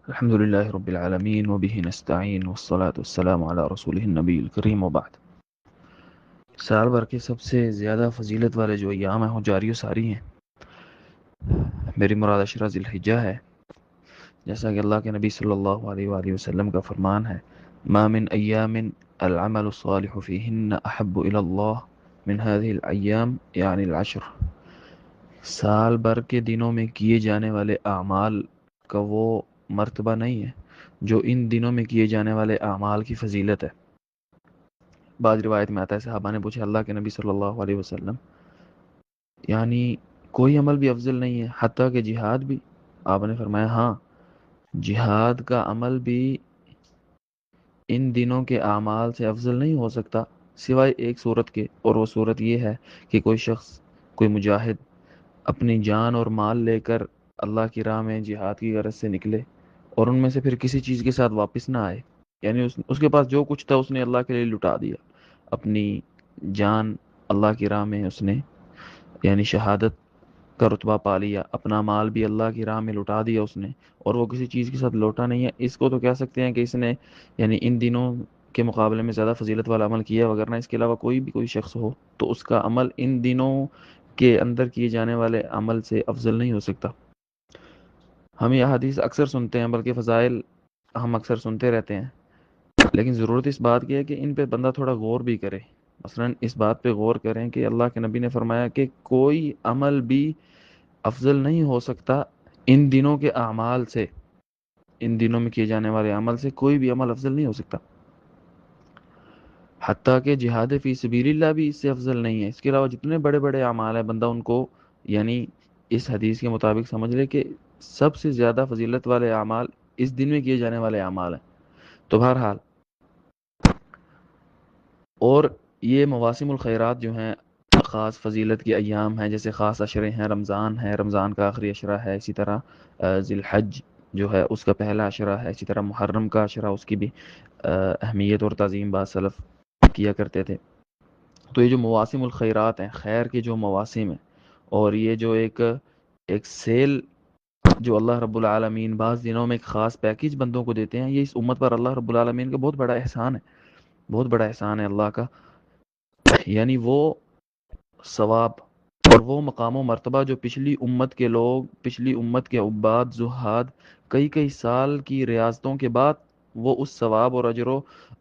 الحمد لله رب العالمين وبه نستعين والصلاة والسلام على رسوله النبی الکریم وبعد۔ سال بھر کے سب سے زیادہ فضیلت والے جو ایام ہیں وہ جاری و ساری ہیں۔ میری مراد عشرہ ذی الحجہ ہے، جیسا کہ اللہ کے نبی صلی اللہ علیہ وآلہ وسلم کا فرمان ہے، ما من ایام العمل الصالح فیہن احب الی اللہ من هذه الایام یعنی العشر۔ سال بھر کے دنوں میں کیے جانے والے اعمال کا وہ مرتبہ نہیں ہے جو ان دنوں میں کیے جانے والے اعمال کی فضیلت ہے۔ بعض روایت میں آتا ہے صحابہ نے پوچھا اللہ کے نبی صلی اللہ علیہ وسلم، یعنی کوئی عمل بھی افضل نہیں ہے حتیٰ کہ جہاد بھی؟ آپ نے فرمایا ہاں، جہاد کا عمل بھی ان دنوں کے اعمال سے افضل نہیں ہو سکتا سوائے ایک صورت کے، اور وہ صورت یہ ہے کہ کوئی شخص، کوئی مجاہد اپنی جان اور مال لے کر اللہ کی راہ میں جہاد کی غرض سے نکلے اور ان میں سے پھر کسی چیز کے ساتھ واپس نہ آئے، یعنی اس کے پاس جو کچھ تھا اس نے اللہ کے لیے لٹا دیا، اپنی جان اللہ کی راہ میں اس نے یعنی شہادت کا رتبہ پا لیا، اپنا مال بھی اللہ کی راہ میں لٹا دیا اس نے، اور وہ کسی چیز کے ساتھ لوٹا نہیں ہے، اس کو تو کہہ سکتے ہیں کہ اس نے یعنی ان دنوں کے مقابلے میں زیادہ فضیلت والا عمل کیا، وگرنہ اس کے علاوہ کوئی شخص ہو تو اس کا عمل ان دنوں کے اندر کیے جانے والے عمل سے افضل نہیں ہو سکتا۔ ہم یہ حدیث اکثر سنتے ہیں، بلکہ فضائل ہم اکثر سنتے رہتے ہیں، لیکن ضرورت اس بات کی ہے کہ ان پہ بندہ تھوڑا غور بھی کرے۔ مثلا اس بات پہ غور کریں کہ اللہ کے نبی نے فرمایا کہ کوئی عمل بھی افضل نہیں ہو سکتا ان دنوں کے اعمال سے، ان دنوں میں کیے جانے والے عمل سے کوئی بھی عمل افضل نہیں ہو سکتا، حتیٰ کہ جہاد فی سبیل اللہ بھی اس سے افضل نہیں ہے۔ اس کے علاوہ جتنے بڑے بڑے اعمال ہیں بندہ ان کو یعنی اس حدیث کے مطابق سمجھ لے کہ سب سے زیادہ فضیلت والے اعمال اس دن میں کیے جانے والے اعمال ہیں۔ تو بہرحال، اور یہ مواسم الخیرات جو ہیں، خاص فضیلت کے ایام ہیں، جیسے خاص عشرے ہیں، رمضان ہے، رمضان کا آخری عشرہ ہے، اسی طرح ذی الحج جو ہے اس کا پہلا عشرہ ہے، اسی طرح محرم کا عشرہ، اس کی بھی اہمیت اور تعظیم بعض سلف کیا کرتے تھے۔ تو یہ جو مواسم الخیرات ہیں، خیر کے جو مواسم ہیں، اور یہ جو ایک سیل جو اللہ رب العالمین بعض دنوں میں ایک خاص پیکیج بندوں کو دیتے ہیں، یہ اس امت پر اللہ رب العالمین کا بہت بڑا احسان ہے، بہت بڑا احسان ہے اللہ کا، یعنی وہ ثواب اور وہ مقام و مرتبہ جو پچھلی امت کے لوگ، پچھلی امت کے عباد زہاد کئی کئی سال کی ریاضتوں کے بعد وہ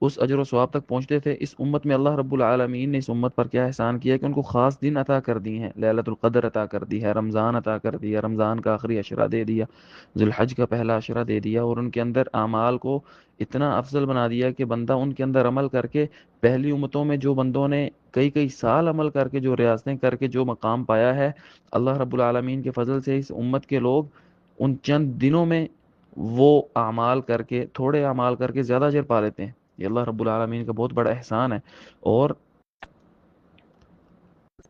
اس اجر و ثواب تک پہنچتے تھے، اس امت میں اللہ رب العالمین نے اس امت پر کیا احسان کیا کہ ان کو خاص دن عطا کر دی ہیں، لیلۃ القدر عطا کر دی ہے، رمضان عطا کر دیا، رمضان کا آخری عشرہ دے دیا، ذی الحج کا پہلا عشرہ دے دیا، اور ان کے اندر اعمال کو اتنا افضل بنا دیا کہ بندہ ان کے اندر عمل کر کے، پہلی امتوں میں جو بندوں نے کئی کئی سال عمل کر کے، جو ریاضتیں کر کے جو مقام پایا ہے، اللہ رب العالمین کے فضل سے اس امت کے لوگ ان چند دنوں میں وہ اعمال کر کے، تھوڑے اعمال کر کے زیادہ اجر پا لیتے ہیں۔ یہ اللہ رب العالمین کا بہت بڑا احسان ہے،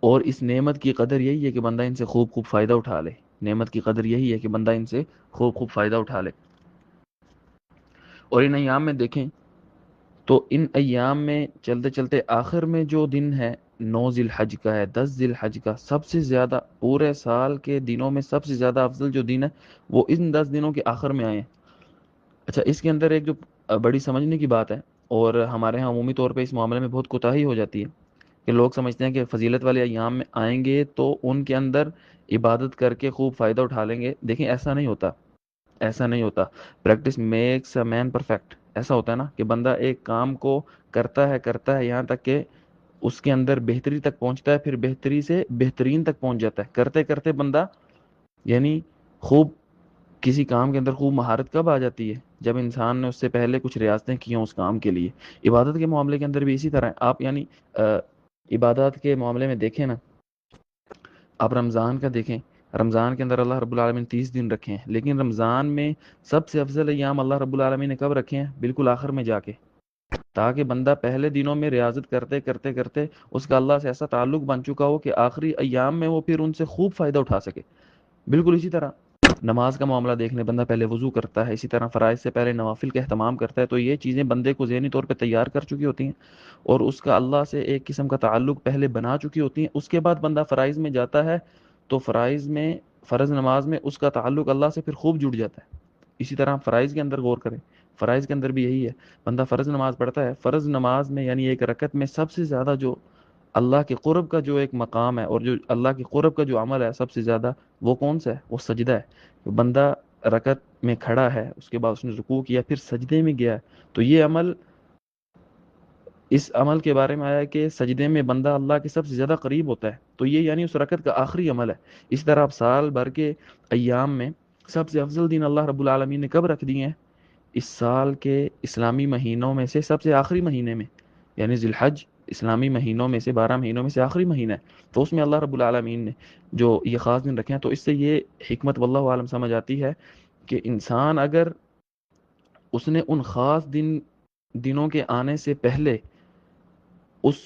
اور اس نعمت کی قدر یہی ہے کہ بندہ ان سے خوب خوب فائدہ اٹھا لے، نعمت کی قدر یہی ہے کہ بندہ ان سے خوب خوب فائدہ اٹھا لے۔ اور ان ایام میں دیکھیں تو ان ایام میں چلتے چلتے آخر میں جو دن ہے 9 ذی الحج کا ہے، 10 ذی الحج کا، سب سے زیادہ پورے سال کے دنوں میں سب سے زیادہ افضل جو دن ہے وہ ان 10 دنوں کے آخر میں آئے ہیں۔ اچھا، اس کے اندر ایک جو بڑی سمجھنے کی بات ہے، اور ہمارے ہاں عمومی طور پہ اس معاملے میں بہت کوتاہی ہو جاتی ہے کہ لوگ سمجھتے ہیں کہ فضیلت والے ایام میں آئیں گے تو ان کے اندر عبادت کر کے خوب فائدہ اٹھا لیں گے۔ دیکھیں ایسا نہیں ہوتا، ایسا نہیں ہوتا۔ Practice makes a man perfect, ایسا ہوتا ہے نا کہ بندہ ایک کام کو کرتا ہے یہاں تک کہ اس کے اندر بہتری تک پہنچتا ہے، پھر بہتری سے بہترین تک پہنچ جاتا ہے، کرتے کرتے بندہ یعنی خوب کسی کام کے اندر خوب مہارت کب آ جاتی ہے؟ جب انسان نے اس سے پہلے کچھ ریاضتیں کی ہوں اس کام کے لیے۔ عبادت کے معاملے کے اندر بھی اسی طرح ہے، آپ یعنی عبادات کے معاملے میں دیکھیں نا، آپ رمضان کا دیکھیں، رمضان کے اندر اللہ رب العالمین 30 دن رکھے ہیں، لیکن رمضان میں سب سے افضل ایام اللہ رب العالمین نے کب رکھے ہیں؟ بالکل آخر میں جا کے، تاکہ بندہ پہلے دنوں میں ریاضت کرتے کرتے کرتے اس کا اللہ سے ایسا تعلق بن چکا ہو کہ آخری ایام میں وہ پھر ان سے خوب فائدہ اٹھا سکے۔ بالکل اسی طرح نماز کا معاملہ دیکھ لیں، بندہ پہلے وضو کرتا ہے، اسی طرح فرائض سے پہلے نوافل کا اہتمام کرتا ہے، تو یہ چیزیں بندے کو ذہنی طور پہ تیار کر چکی ہوتی ہیں اور اس کا اللہ سے ایک قسم کا تعلق پہلے بنا چکی ہوتی ہیں۔ اس کے بعد بندہ فرائض میں جاتا ہے تو فرائض میں، فرض نماز میں اس کا تعلق اللہ سے پھر خوب جڑ جاتا ہے، اسی طرح فرائض کے اندر غور کریں، فرائض کے اندر بھی یہی ہے، بندہ فرض نماز پڑھتا ہے، فرض نماز میں یعنی ایک رکعت میں سب سے زیادہ جو اللہ کے قرب کا جو ایک مقام ہے اور جو اللہ کے قرب کا جو عمل ہے سب سے زیادہ، وہ کون سا ہے؟ وہ سجدہ ہے۔ بندہ رکعت میں کھڑا ہے، اس کے بعد اس نے رکوع کیا، پھر سجدے میں گیا ہے، تو یہ عمل، اس عمل کے بارے میں آیا ہے کہ سجدے میں بندہ اللہ کے سب سے زیادہ قریب ہوتا ہے، تو یہ یعنی اس رکعت کا آخری عمل ہے۔ اس طرح آپ سال بھر کے ایام میں سب سے افضل دن اللہ رب العالمین نے کب رکھ دیے ہیں؟ اس سال کے اسلامی مہینوں میں سے سب سے آخری مہینے میں، یعنی ذی الحج اسلامی مہینوں میں سے 12 مہینوں میں سے آخری مہینہ ہے، تو اس میں اللہ رب العالمین نے جو یہ خاص دن رکھے ہیں، تو اس سے یہ حکمت واللہ عالم سمجھ آتی ہے کہ انسان اگر اس نے ان خاص دنوں کے آنے سے پہلے اس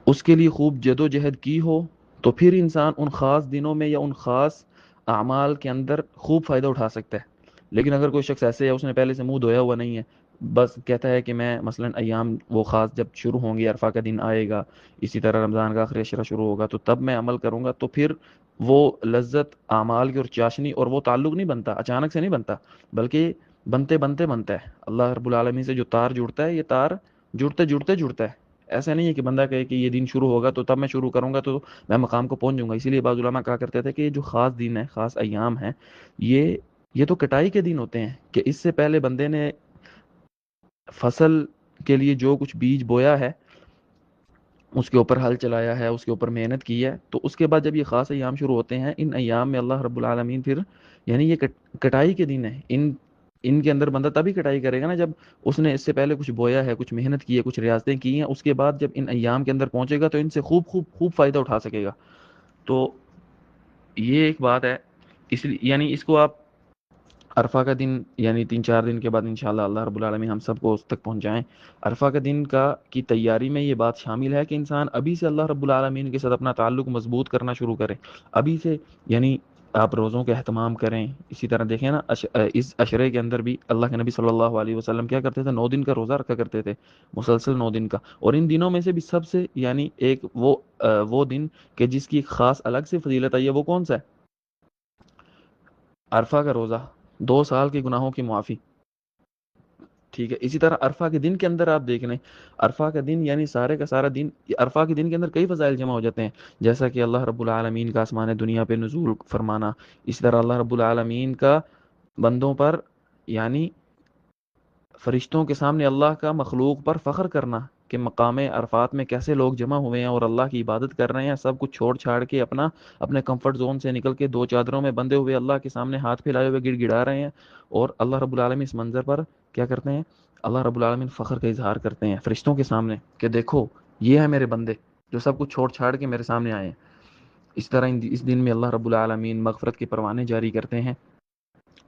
اس کے لیے خوب جد و جہد کی ہو، تو پھر انسان ان خاص دنوں میں یا ان خاص اعمال کے اندر خوب فائدہ اٹھا سکتا ہے۔ لیکن اگر کوئی شخص ایسے ہے اس نے پہلے سے منہ دھویا ہوا نہیں ہے، بس کہتا ہے کہ میں مثلا ایام وہ خاص جب شروع ہوں گے، عرفہ کا دن آئے گا، اسی طرح رمضان کا آخری عشرہ شروع ہوگا تو تب میں عمل کروں گا، تو پھر وہ لذت اعمال کی اور چاشنی اور وہ تعلق نہیں بنتا، اچانک سے نہیں بنتا، بلکہ بنتے بنتے بنتا ہے۔ اللہ رب العالمین سے جو تار جڑتا ہے، یہ تار جڑتے جڑتے جڑتا ہے۔ ایسا نہیں ہے کہ بندہ کہے کہ یہ دن شروع ہوگا تو تب میں شروع کروں گا تو میں مقام کو پہنچ جاؤں گا۔ اسی لیے بعض علماء کہا کرتے تھے کہ یہ جو خاص دن ہے، خاص ایام ہیں، یہ تو کٹائی کے دن ہوتے ہیں، کہ اس سے پہلے بندے نے فصل کے لیے جو کچھ بیج بویا ہے، اس کے اوپر ہل چلایا ہے، اس کے اوپر محنت کی ہے، تو اس کے بعد جب یہ خاص ایام شروع ہوتے ہیں، ان ایام میں اللہ رب العالمین پھر یعنی یہ کٹائی کے دن ہے، ان کے اندر بندہ تبھی کٹائی کرے گا نا جب اس نے اس سے پہلے کچھ بویا ہے، کچھ محنت کی ہے، کچھ ریاضتیں کی ہیں، اس کے بعد جب ان ایام کے اندر پہنچے گا تو ان سے خوب خوب خوب فائدہ اٹھا سکے گا۔ تو یہ ایک بات ہے، اس لیے یعنی اس کو آپ عرفہ کا دن یعنی 3-4 دن کے بعد انشاءاللہ اللہ رب العالمین ہم سب کو اس تک پہنچائیں۔ عرفہ کا دن کی تیاری میں یہ بات شامل ہے کہ انسان ابھی سے اللہ رب العالمین کے ساتھ اپنا تعلق مضبوط کرنا شروع کرے، ابھی سے، یعنی آپ روزوں کا اہتمام کریں۔ اسی طرح دیکھیں نا اس عشرے کے اندر بھی اللہ کے نبی صلی اللہ علیہ وسلم کیا کرتے تھے؟ 9 دن کا روزہ رکھا کرتے تھے، مسلسل 9 دن کا، اور ان دنوں میں سے بھی سب سے یعنی ایک وہ دن کہ جس کی خاص الگ سے فضیلت ہے، وہ کون سا ہے؟ عرفہ کا روزہ، 2 سال کے گناہوں کی معافی، ٹھیک ہے۔ اسی طرح عرفہ کے دن کے اندر آپ دیکھ لیں، عرفہ کا دن یعنی سارے کا سارا دن، عرفہ کے دن کے اندر کئی فضائل جمع ہو جاتے ہیں، جیسا کہ اللہ رب العالمین کا آسمان دنیا پہ نزول فرمانا، اسی طرح اللہ رب العالمین کا بندوں پر یعنی فرشتوں کے سامنے اللہ کا مخلوق پر فخر کرنا کہ مقام عرفات میں کیسے لوگ جمع ہوئے ہیں اور اللہ کی عبادت کر رہے ہیں، سب کچھ چھوڑ چھاڑ کے اپنے کمفرٹ زون سے نکل کے 2 چادروں میں بندے ہوئے اللہ کے سامنے ہاتھ پھیلائے ہوئے گڑ گڑا رہے ہیں، اور اللہ رب العالمین اس منظر پر کیا کرتے ہیں؟ اللہ رب العالمین فخر کا اظہار کرتے ہیں فرشتوں کے سامنے کہ دیکھو یہ ہے میرے بندے جو سب کچھ چھوڑ چھاڑ کے میرے سامنے آئے ہیں۔ اس طرح اس دن میں اللہ رب العالمین مغفرت کے پروانے جاری کرتے ہیں،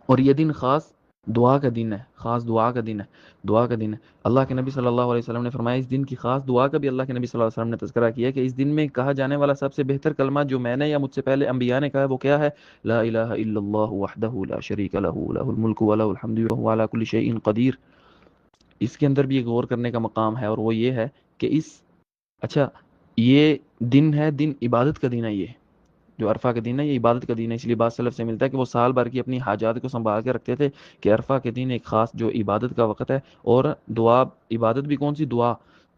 اور یہ دن خاص دعا کا دن ہے، خاص دعا کا دن ہے، دعا کا دن ہے۔ اللہ کے نبی صلی اللہ علیہ وسلم نے فرمایا، اس دن کی خاص دعا کا بھی اللہ کے نبی صلی اللہ علیہ وسلم نے تذکرہ کیا کہ اس دن میں کہا جانے والا سب سے بہتر کلمہ جو میں نے یا مجھ سے پہلے انبیاء نے کہا ہے وہ کیا ہے؟ لا الہ الا اللہ وحدہ لا شریک لہ لہ الملک ولہ الحمد وہو علی کل شیء قدیر۔ اس کے اندر بھی ایک غور کرنے کا مقام ہے، اور وہ یہ ہے کہ اچھا یہ دن ہے، دن عبادت کا دن ہے، یہ جو عرفہ کا دن ہے یہ عبادت کا دن ہے، اس لیے بعض سلف سے ملتا ہے کہ وہ سال بھر کی اپنی حاجات کو سنبھال کے رکھتے تھے کہ عرفہ کے دن ایک خاص جو عبادت کا وقت ہے، اور دعا، عبادت بھی کون سی؟ دعا،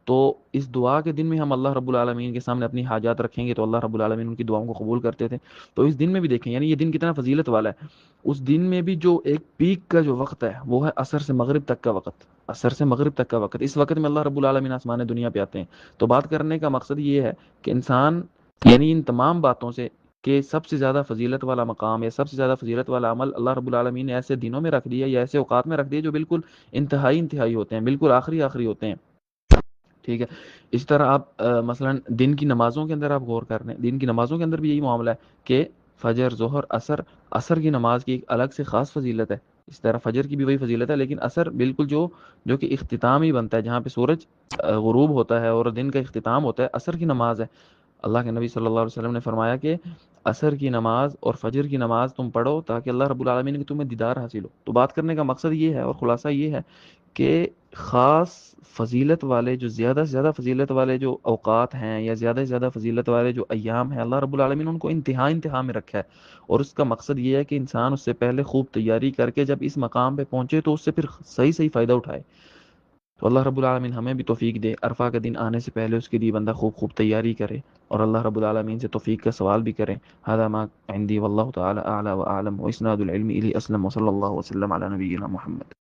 تو اس دعا کے دن میں ہم اللہ رب العالمین کے سامنے اپنی حاجات رکھیں گے تو اللہ رب العالمین ان کی دعاؤں کو قبول کرتے تھے۔ تو اس دن میں بھی دیکھیں یعنی یہ دن کتنا فضیلت والا ہے، اس دن میں بھی جو ایک پیک کا جو وقت ہے وہ ہے عصر سے مغرب تک کا وقت، عصر سے مغرب تک کا وقت، اس وقت میں اللہ رب العالمین آسمان دنیا پہ آتے ہیں۔ تو بات کرنے کا مقصد یہ ہے کہ انسان یعنی ان تمام باتوں سے کہ سب سے زیادہ فضیلت والا مقام یا سب سے زیادہ فضیلت والا عمل اللہ رب العالمین نے ایسے دنوں میں رکھ دیا یا ایسے اوقات میں رکھ دیا جو بالکل انتہائی ہوتے ہیں، بالکل آخری ہوتے ہیں، ٹھیک ہے۔ اس طرح آپ مثلا دن کی نمازوں کے اندر آپ غور کر رہے ہیں، دن کی نمازوں کے اندر بھی یہی معاملہ ہے کہ فجر، ظہر، عصر کی نماز کی ایک الگ سے خاص فضیلت ہے۔ اس طرح فجر کی بھی وہی فضیلت ہے، لیکن عصر بالکل جو کہ اختتام ہی بنتا ہے، جہاں پہ سورج غروب ہوتا ہے اور دن کا اختتام ہوتا ہے، عصر کی نماز ہے۔ اللہ کے نبی صلی اللہ علیہ وسلم نے فرمایا کہ عصر کی نماز اور فجر کی نماز تم پڑھو تاکہ اللہ رب العالمین کی تمہیں دیدار حاصل ہو۔ تو بات کرنے کا مقصد یہ ہے اور خلاصہ یہ ہے کہ خاص فضیلت والے جو زیادہ سے زیادہ فضیلت والے جو اوقات ہیں یا زیادہ سے زیادہ فضیلت والے جو ایام ہیں، اللہ رب العالمین ان کو انتہا میں رکھا ہے، اور اس کا مقصد یہ ہے کہ انسان اس سے پہلے خوب تیاری کر کے جب اس مقام پہ پہنچے تو اس سے پھر صحیح صحیح فائدہ اٹھائے۔ تو اللہ رب العالمین ہمیں بھی توفیق دے، عرفہ کا دن آنے سے پہلے اس کے لیے بندہ خوب خوب تیاری کرے، اور اللہ رب العالمین سے توفیق کا سوال بھی کریں۔ هذا ما عندي والله تعالى اعلى واعلم، واسناد العلم الي اسلم، وصلى الله وسلم على نبينا محمد۔